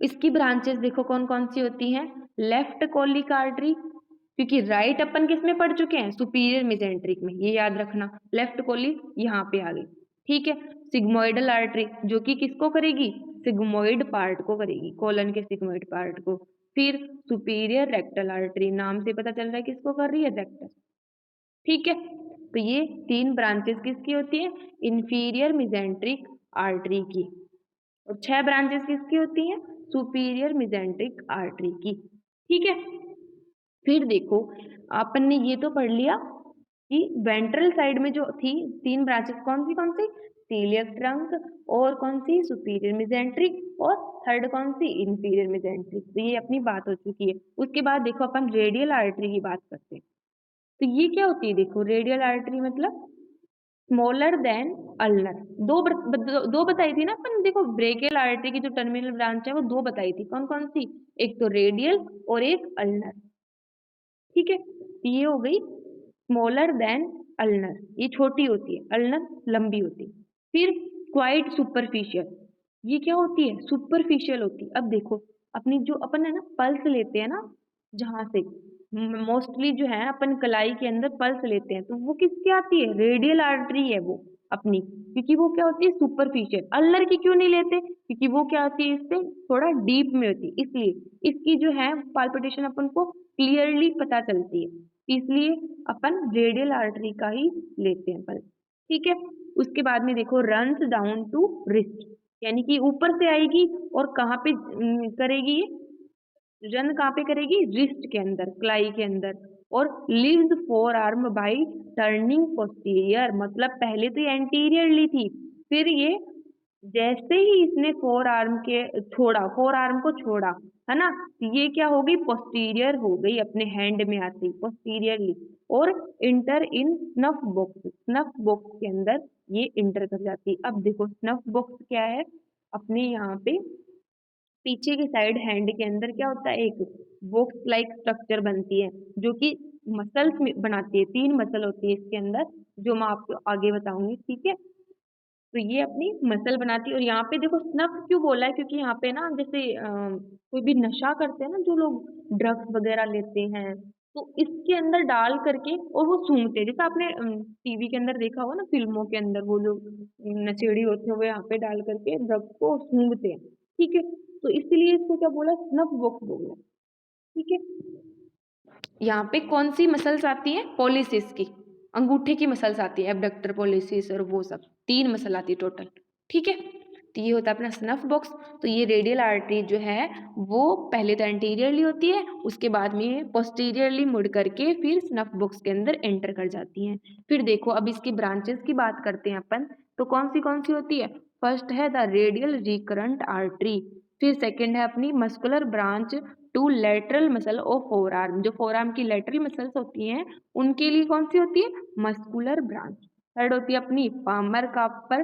इसकी ब्रांचेस देखो कौन कौन सी होती हैं, लेफ्ट कोलिक आर्टरी, क्योंकि राइट अपन किस में पढ़ चुके हैं, सुपीरियर मिजेंट्रिक में, ये याद रखना। लेफ्ट कोलिक यहाँ पे आ गई, ठीक है। सिग्मोइडल आर्टरी जो कि किसको करेगी, सिग्मोइड पार्ट को करेगी, कोलन के सिग्मोइड पार्ट को। फिर सुपीरियर रेक्टल आर्टरी, नाम से पता चल रहा है किसको कर रही है, रेक्टल, ठीक है। तो ये 3 ब्रांचेस किसकी होती है, इंफीरियर मिजेंट्रिक आर्टरी की। और 6 ब्रांचेस किसकी होती हैं, सुपीरियर मिजेंट्रिक आर्टरी की, ठीक है। फिर देखो अपन ने ये तो पढ़ लिया कि वेंट्रल साइड में जो थी 3 ब्रांचेस कौन सी, सीलियक ट्रंक, और कौन सी, सुपीरियर मिजेंट्रिक, और थर्ड कौन सी, इंफीरियर मिजेंट्रिक। तो ये अपनी बात हो चुकी है। उसके बाद देखो अपन रेडियल आर्टरी की बात करते हैं। तो ये क्या होती है, देखो रेडियल आर्टरी मतलब स्मॉलर देन अल्नर। दो बताई थी ना अपन, देखो ब्रेकियल आर्टरी की जो टर्मिनल ब्रांच है वो 2 बताई थी, कौन कौन सी, एक तो रेडियल और एक अल्नर, ठीक है। ये हो गई स्मॉलर देन अल्नर, ये छोटी होती है, अल्नर लंबी होती है। फिर क्वाइट सुपरफिशियल, ये क्या होती है, सुपरफिशियल होती है। अब देखो अपनी जो अपन है ना पल्स लेते हैं ना, जहां से मोस्टली जो है अपन कलाई के अंदर पल्स लेते हैं, तो वो किसकी आती है, रेडियल आर्टरी है वो अपनी, क्योंकि वो क्या होती है, सुपरफिशियल। अल्नर की क्यों नहीं लेते, क्योंकि वो क्या होती है, इससे थोड़ा डीप में होती है, इसलिए इसकी जो है पाल्पिटेशन अपन को क्लियरली पता चलती है, इसलिए अपन रेडियल आर्टरी का ही लेते हैं पल्स, ठीक है। उसके बाद में देखो रन्स डाउन टू रिस्ट, यानी कि ऊपर से आएगी और कहाँ पे करेगी ये, रन कहाँ पे करेगी, रिस्ट के अंदर, क्लाई के अंदर। और leaves four arm by turning posterior, मतलब पहले तो ये एंटीरियरली थी, फिर ये जैसे ही इसने फोर आर्म को छोड़ा, है ना, तो ये क्या हो गई, पोस्टीरियर हो गई, अपने हैंड में आती पोस्टीरियरली, और इंटर इन स्नफ बॉक्स के अंदर ये इंटर कर जाती। अब देखो स्नफ बॉक्स क्या है, अपने यहाँ पे पीछे की साइड हैंड के अंदर क्या होता है, एक बॉक्स लाइक स्ट्रक्चर बनती है, जो कि मसल्स में बनाती है, 3 मसल होती है इसके अंदर, जो मैं आपको आगे बताऊंगी, ठीक है। तो ये अपनी मसल बनाती है। और यहाँ पे देखो स्नफ क्यों बोला है, क्योंकि यहाँ पे ना जैसे कोई भी नशा करते हैं ना जो लोग, ड्रग्स वगैरह लेते हैं, तो इसके अंदर डाल करके और वो सूंघते हैं, जैसे आपने टीवी के अंदर देखा होगा ना, फिल्मों के अंदर वो लोग नशेड़ी होते हैं वो यहाँ पे डाल करके ड्रग्स को सूंघते हैं, ठीक है। तो इसीलिए इसको क्या बोला, स्नफ बॉक्स बोला। ठीक है, यहाँ पे कौन सी मसल्स आती है, पॉलिसिस की, अंगूठे की मसल्स आती है, एबडक्टर पॉलिसिस और वो सब 3 मसल आती है टोटल। ठीक है, तो ये होता है अपना स्नफ बॉक्स। तो ये रेडियल आर्टरी जो है वो पहले तो एंटीरियरली होती है, उसके बाद में पोस्टीरियरली मुड़ करके फिर स्नफ बॉक्स के अंदर एंटर कर जाती हैं। फिर देखो अब इसकी ब्रांचेस की बात करते हैं अपन, तो कौन सी होती है, फर्स्ट है द रेडियल रिकरेंट आर्टरी, फिर सेकेंड है अपनी muscular branch to lateral muscle of forearm, जो फोर आर्म की लेटरल मसल्स होती हैं उनके लिए कौन सी होती है, मस्कुलर ब्रांच। थर्ड होती है अपनी पामर कार्पल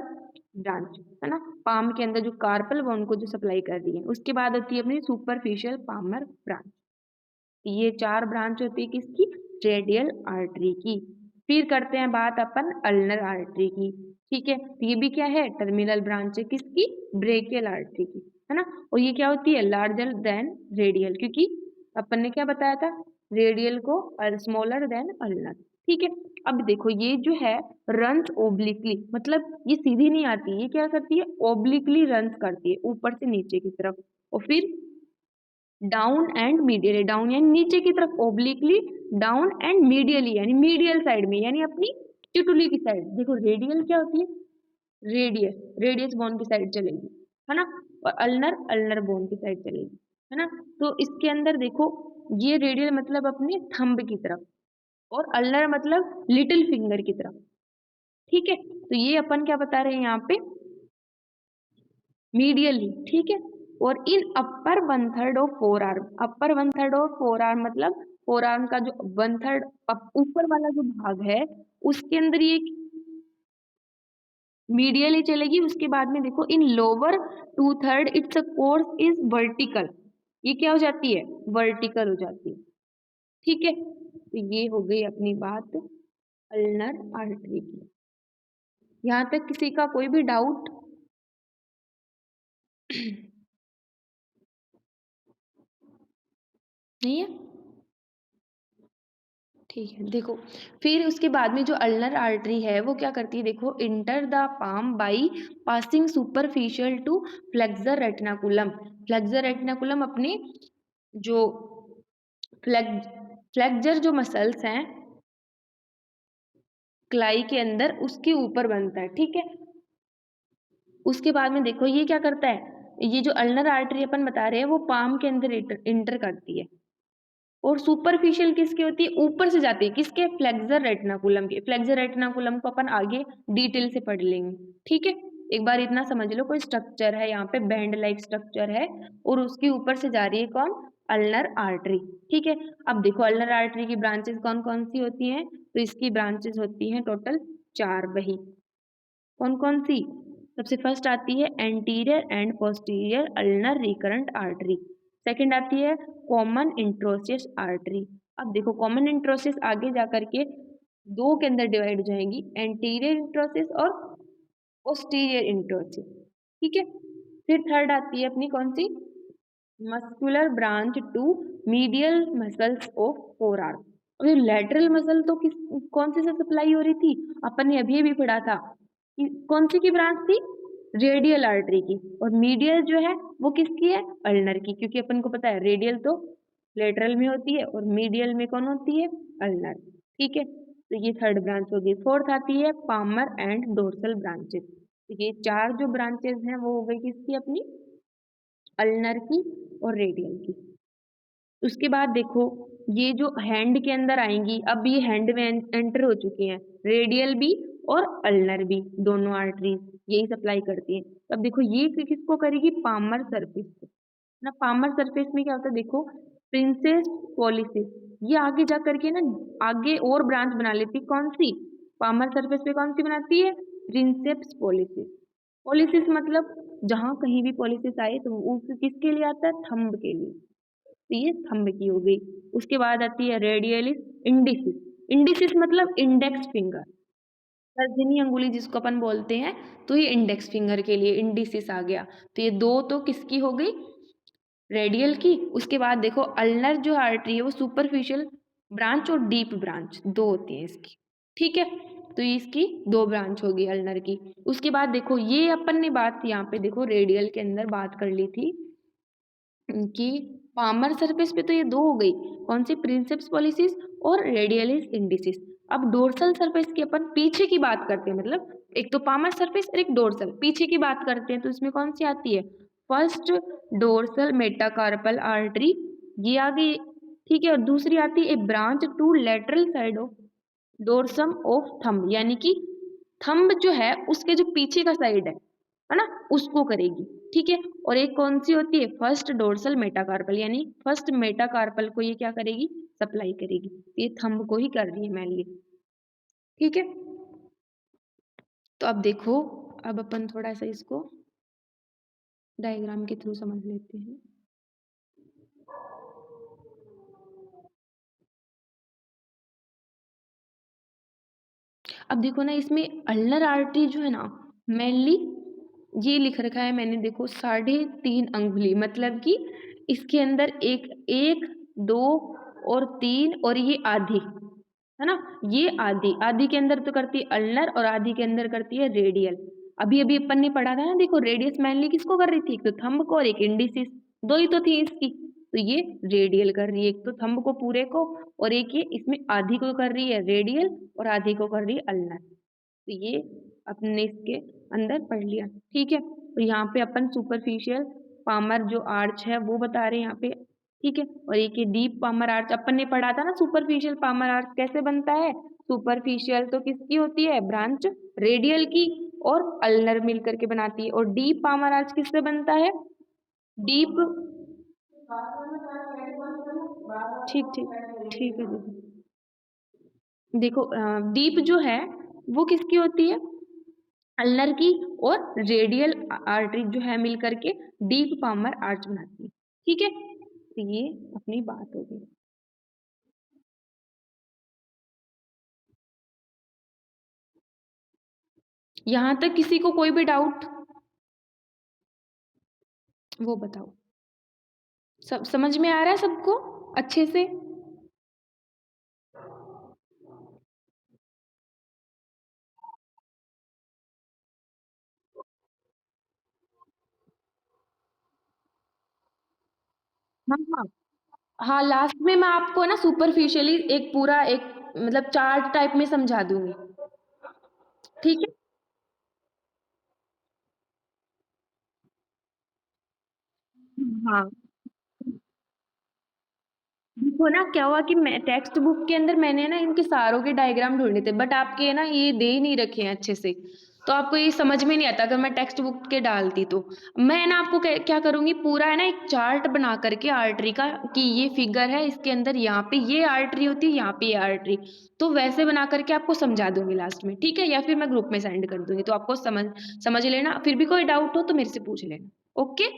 ब्रांच, है ना, पाम के अंदर जो कार्पल बोन को जो सप्लाई कर रही है। उसके बाद होती है अपनी सुपरफिशियल पामर ब्रांच। ये 4 ब्रांच होती है किसकी, रेडियल आर्टरी की। फिर करते हैं बात अपन अल्नर आर्टरी की। ठीक है, तो ये भी क्या है, टर्मिनल ब्रांच है किसकी, ब्रेकियल आर्टरी की, है ना। और ये क्या होती है, लार्जर देन रेडियल, क्योंकि अपन ने क्या बताया था, रेडियल को स्मॉलर देन अल्नर। ठीक है, अब देखो ये जो है रन्स ओब्लिकली, मतलब ये सीधी नहीं आती, ये क्या करती है, ओब्लिकली रन्स करती है ऊपर से नीचे की तरफ, और फिर डाउन एंड मीडियली, डाउन यानी नीचे की तरफ, ओब्लिकली डाउन एंड मीडियली यानी मीडियल साइड में, यानी अपनी टिटुली की साइड। देखो रेडियल क्या होती है, रेडियस, रेडियस बोन की साइड चलेगी, है ना, और अल्नर, अल्नर बोन की साइड चलेगी, है ना। तो इसके अंदर देखो ये रेडियल मतलब अपने थंब की तरफ, और अल्नर मतलब लिटिल फिंगर की तरफ। ठीक है, तो ये अपन क्या बता रहे हैं यहाँ पे, मीडियली। ठीक है, और इन अपर 1/3 of four arm, upper 1/3 of four arm मतलब फोर आर्म का जो 1/3 ऊपर वाला जो भाग है उसके अंदर ये मीडियली चलेगी। उसके बाद में देखो इन lower 2/3 it's a course is vertical, ये क्या हो जाती है, वर्टिकल हो जाती है। ठीक है, तो ये हो गई अपनी बात अल्नर आर्टरी की। यहाँ तक किसी का कोई भी डाउट नहीं है, ठीक है। देखो फिर उसके बाद में जो अल्नर आर्टरी है वो क्या करती है, देखो enter the palm by passing superficial to flexor retinaculum. Flexor retinaculum अपने जो फ्लेक्सर जो मसल्स हैं क्लाई के अंदर उसके ऊपर बनता है। ठीक है, उसके बाद में देखो ये क्या करता है, ये जो अल्नर आर्टरी अपन बता रहे हैं वो पाम के अंदर इंटर करती है, और सुपरफिशियल किसकी होती है, ऊपर से जाती है, किसके, फ्लेक्सर रेटिनाकुलम के। फ्लेक्सर रेटिनाकुलम को अपन आगे डिटेल से पढ़ लेंगे। ठीक है, एक बार इतना समझ लो, कोई स्ट्रक्चर है यहाँ पे, बैंड लाइक स्ट्रक्चर है, और उसके ऊपर से जा रही है कौन, अल्नर आर्टरी। ठीक है, अब देखो अल्नर आर्टरी की ब्रांचेस कौन कौन सी होती हैं, तो इसकी ब्रांचेस होती हैं टोटल 4 वही, कौन कौन सी, सबसे फर्स्ट आती है anterior and posterior ulnar recurrent artery, second आती है कॉमन इंट्रोसियस आर्टरी। अब देखो कॉमन इंट्रोसियस आगे जा करके 2 के अंदर डिवाइड हो जाएंगी, एंटीरियर इंट्रोसियस और पोस्टीरियर इंट्रोसियस। ठीक है, फिर थर्ड आती है अपनी कौन सी, muscular branch to medial muscles of forearm. और ये लेटरल मसल तो किस, कौन सी से सप्लाई हो रही थी, अपन ने अभी अभी पढ़ा था कि कौन सी की ब्रांच थी, रेडियल आर्टरी की, और मीडियल जो है वो किसकी है, अल्नर की, क्योंकि अपन को पता है रेडियल तो लेटरल में होती है और मीडियल में कौन होती है, अल्नर। ठीक है, तो ये थर्ड ब्रांच होगी। फोर्थ आती है पामर एंड डोर्सल ब्रांचेस। तो ये 4 जो ब्रांचेस हैं वो हो गई किसकी, अपनी अल्नर की और रेडियल की। उसके बाद देखो ये जो हैंड के अंदर आएंगी, अब ये हैंड में एंटर हो चुकी हैं, रेडियल भी और अल्नर भी, दोनों आर्टरीज यही सप्लाई करती हैं। तो अब देखो ये किसको करेगी, पामर सरफेस को ना। पामर सरफेस में क्या होता है, देखो प्रिंसेस पॉलिसिस, ये आगे जा करके ना आगे और ब्रांच बना लेती है, कौन सी, पामर सरफेस पे कौन सी बनाती है, प्रिंसेप्स पॉलिसिस। पॉलिसिस मतलब जहां कहीं भी पॉलिसिस आए तो वो किसके लिए आता है, थंब के लिए, तो ये थंब की हो गई। उसके बाद आती है रेडियलिस इंडिसिस। इंडिसिस मतलब इंडेक्स फिंगर, तर्जनी अंगुली जिसको अपन बोलते हैं, तो ये इंडेक्स फिंगर के लिए इंडिसिस आ गया। तो ये 2 तो किसकी हो गई, रेडियल की। उसके बाद देखो अल्नर जो आर्टरी है वो सुपरफिशियल ब्रांच और डीप ब्रांच 2 होती है इसकी। ठीक है, तो इसकी 2 ब्रांच होगी अल्नर की। उसके बाद देखो ये अपन ने बात यहाँ पे देखो रेडियल के अंदर बात कर ली थी कि पामर सरफेस पे तो ये दो हो गई, कौन सी, प्रिंसेप्स पॉलिसिस और रेडियलिस इंडिसिस। अब डोर्सल सरफेस की अपन पीछे की बात करते हैं, मतलब एक तो पामर सरफेस और एक डोर्सल, पीछे की बात करते हैं तो इसमें कौन सी आती है, फर्स्ट डोर्सल मेटाकार्पल आर्टरी, ये आ गई, ठीक है। और दूसरी आती है a branch to lateral side of dorsum of thumb, यानी कि थंब जो है उसके जो पीछे का साइड है ना, उसको करेगी, ठीक है। और एक कौन सी होती है, फर्स्ट डोर्सल मेटाकार्पल, यानी फर्स्ट मेटाकार्पल को ये क्या करेगी, सप्लाई करेगी, ये थंब को ही कर रही है मेनली, ठीक है। तो अब देखो, अब अपन थोड़ा सा इसको डायग्राम के थ्रू समझ लेते हैं। अब देखो ना, इसमें अल्नर आर्टरी जो है ना, मेनली ये लिख रखा है मैंने, देखो 3.5 अंगुली, मतलब कि इसके अंदर एक एक, दो और तीन, और ये आधी है ना, ये आधी आधी के अंदर तो करती है अल्नर और आधी के अंदर करती है रेडियल। अभी अभी अपन ने पढ़ा था ना, देखो रेडियस मेनली किसको कर रही थी, एक तो थंब को और एक इंडिसिस, दो ही तो थी इसकी, तो ये रेडियल कर रही है, एक तो थंब को पूरे को और एक ये इसमें आधी को कर रही है रेडियल और आधी को कर रही है अल्नर। तो ये अपने इसके अंदर पढ़ लिया, ठीक है। तो यहाँ पे अपन सुपरफिशियल पामर जो आर्च है वो बता रहे हैं यहाँ पे, ठीक है। और एक ये डीप पामर आर्च अपन ने पढ़ा था ना, सुपरफिशियल पामर आर्च कैसे बनता है, सुपरफिशियल तो किसकी होती है, ब्रांच रेडियल की और अल्नर मिल करके बनाती है, और डीप पामर आर्च किससे बनता है, डीप, ठीक ठीक, ठीक है दीदी। देखो डीप जो है वो किसकी होती है, अल्नर की, और रेडियल आर्टरी जो है मिल करके डीप पामर आर्च बनाती है, ठीक है। तो ये अपनी बात हो गई। यहाँ तक किसी को कोई भी डाउट, वो बताओ, सब समझ में आ रहा है सबको अच्छे से। हाँ हाँ, हाँ लास्ट में मैं आपको ना सुपरफिशियली एक पूरा एक मतलब चार्ट टाइप में समझा दूंगी, ठीक है। हाँ, देखो ना क्या हुआ कि मैं टेक्स्ट बुक के अंदर मैंने ना इनके सारों के डायग्राम ढूंढे थे, बट आपके ना ये दे ही नहीं रखे हैं अच्छे से, तो आपको ये समझ में नहीं आता अगर मैं टेक्स्ट बुक के डालती तो। मैं ना आपको क्या करूंगी, पूरा है ना एक चार्ट बना करके आर्टरी का, कि ये फिगर है, इसके अंदर यहाँ पे ये आर्टरी होती है, यहाँ पे ये आर्टरी, तो वैसे बना करके आपको समझा दूंगी लास्ट में, ठीक है। या फिर मैं ग्रुप में सेंड कर दूंगी तो आपको समझ समझ लेना, फिर भी कोई डाउट हो तो मेरे से पूछ लेना, ओके।